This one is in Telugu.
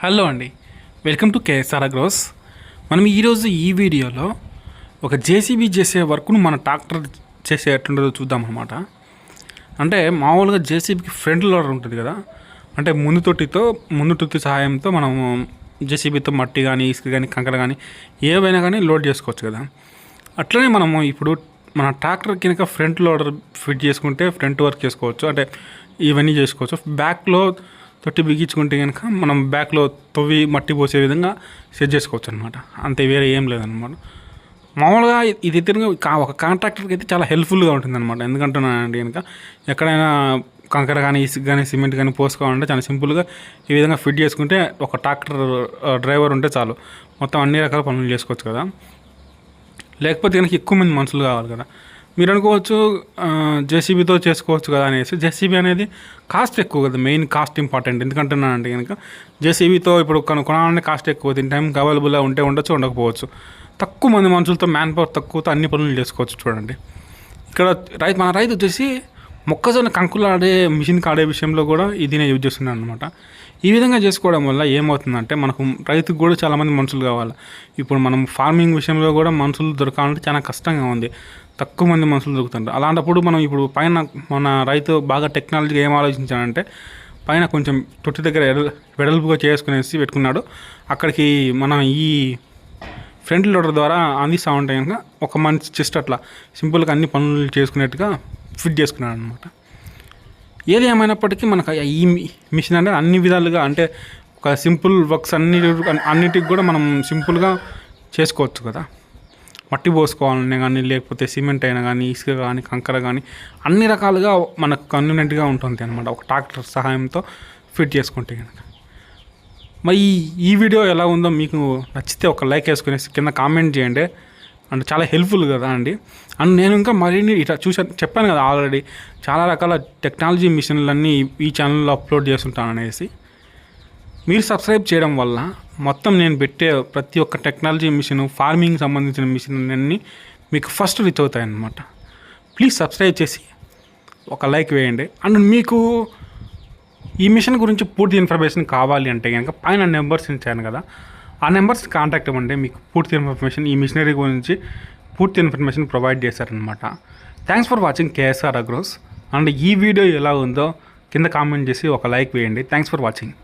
హలో అండి, వెల్కమ్ టు కేఎస్ఆర్ అగ్రోస్. మనం ఈరోజు ఈ వీడియోలో ఒక జేసీబీ చేసే వర్క్ను మన ట్రాక్టర్ చేసే ఎట్లుంటుందో చూద్దాం అన్నమాట. అంటే మామూలుగా జేసీబీకి ఫ్రంట్ లోడర్ ఉంటుంది కదా, అంటే ముందు తొట్టి సహాయంతో మనం జేసీబీతో మట్టి కానీ ఇసుక కానీ కంకర కానీ ఏవైనా కానీ లోడ్ చేసుకోవచ్చు కదా. అట్లనే మనము ఇప్పుడు మన ట్రాక్టర్ కనుక ఫ్రంట్ లోడర్ ఫిట్ చేసుకుంటే ఫ్రంట్ వర్క్ చేసుకోవచ్చు, అంటే ఇవన్నీ చేసుకోవచ్చు. బ్యాక్లో తొట్టి బిగించుకుంటే కనుక మనం బ్యాక్లో తవ్వి మట్టి పోసే విధంగా సెట్ చేసుకోవచ్చు అనమాట. అంతే, వేరే ఏం లేదనమాట. మామూలుగా ఇది ఒక కాంట్రాక్టర్కి అయితే చాలా హెల్ప్ఫుల్గా ఉంటుంది అనమాట. ఎందుకంటున్నానంటే కనుక ఎక్కడైనా కంకర కానీ ఇసుక కానీ సిమెంట్ కానీ పోసుకోవాలంటే చాలా సింపుల్గా ఈ విధంగా ఫిట్ చేసుకుంటే ఒక ట్రాక్టర్ డ్రైవర్ ఉంటే చాలు, మొత్తం అన్ని రకాల పనులు చేసుకోవచ్చు కదా. లేకపోతే కనుక ఎక్కువ మంది మనుషులు కావాలి కదా. మీరు అనుకోవచ్చు జేసీబీతో చేసుకోవచ్చు కదా అనేసి. జేసీబీ అనేది కాస్ట్ ఎక్కువ కదా, మెయిన్ కాస్ట్ ఇంపార్టెంట్. ఎందుకంటున్నానంటే కనుక జేసీబీతో ఇప్పుడు కొనాలంటే కాస్ట్ ఎక్కువ, దీని టైంకి అవైలబుల్గా ఉండొచ్చు, ఉండకపోవచ్చు. తక్కువ మంది మనుషులతో, మ్యాన్ పవర్ తక్కువతో అన్ని పనులు చేసుకోవచ్చు. చూడండి, ఇక్కడ మన రైతు వచ్చేసి మొక్కజొన్న కంకులు ఆడే మిషన్ ఆడే విషయంలో కూడా ఇదినే యూజ్ చేస్తున్నాను అనమాట. ఈ విధంగా చేసుకోవడం వల్ల ఏమవుతుందంటే మనకు రైతుకు కూడా చాలామంది మనుషులు కావాలి. ఇప్పుడు మనం ఫార్మింగ్ విషయంలో కూడా మనుషులు దొరకాలంటే చాలా కష్టంగా ఉంది, తక్కువ మంది మనుషులు దొరుకుతుంటారు. అలాంటప్పుడు మనం ఇప్పుడు పైన మన రైతు బాగా టెక్నాలజీగా ఏం ఆలోచించాడంటే పైన కొంచెం తొట్టి దగ్గర వెడల్పుగా చేసుకునేసి పెట్టుకున్నాడు. అక్కడికి మనం ఈ ఫ్రంట్ లోడర్ ద్వారా అందిస్తూ ఉంటే కనుక ఒక మనిషి జస్ట్ అట్లా సింపుల్గా అన్ని పనులు చేసుకునేట్టుగా ఫిట్ చేసుకున్నాడు అనమాట. ఏది ఏమైనప్పటికీ మనకు ఈ మిషన్ అంటే అన్ని విధాలుగా, అంటే ఒక సింపుల్ వర్క్స్ అన్నిటికి కూడా మనం సింపుల్గా చేసుకోవచ్చు కదా. మట్టి పోసుకోవాలనే కానీ, లేకపోతే సిమెంట్ అయినా కానీ, ఇసుక కానీ, కంకర కానీ అన్ని రకాలుగా మనకు కన్వీనియంట్గా ఉంటుంది అనమాట ఒక ట్రాక్టర్ సహాయంతో ఫిట్ చేసుకుంటే కనుక. మరి ఈ వీడియో ఎలా ఉందో మీకు నచ్చితే ఒక లైక్ వేసుకునేసి కింద కామెంట్ చేయండి. అంటే చాలా హెల్ప్ఫుల్ కదా అండి. అండ్ నేను ఇంకా మరిన్ని ఇట్లా చెప్పాను కదా ఆల్రెడీ, చాలా రకాల టెక్నాలజీ మిషన్లన్నీ ఈ ఛానల్లో అప్లోడ్ చేస్తుంటాను అనేసి. మీరు సబ్స్క్రైబ్ చేయడం వల్ల మొత్తం నేను పెట్టే ప్రతి ఒక్క టెక్నాలజీ మిషన్, ఫార్మింగ్ సంబంధించిన మిషన్ అన్నీ మీకు ఫస్ట్ రీచ్ అవుతాయి అన్నమాట. ప్లీజ్ సబ్స్క్రైబ్ చేసి ఒక లైక్ వేయండి. అండ్ మీకు ఈ మిషన్ గురించి పూర్తి ఇన్ఫర్మేషన్ కావాలి అంటే కనుక పైన నెంబర్స్ ఇచ్చాను కదా, ఆ నెంబర్స్ కాంటాక్ట్ అవ్వండి. మీకు పూర్తి ఇన్ఫర్మేషన్, ఈ మిషనరీ గురించి పూర్తి ఇన్ఫర్మేషన్ ప్రొవైడ్ చేశారనమాట. Thanks for watching KSR agros. And ఈ వీడియో ఎలా ఉందో కింద కామెంట్ చేసి ఒక లైక్ వేయండి. Thanks for watching.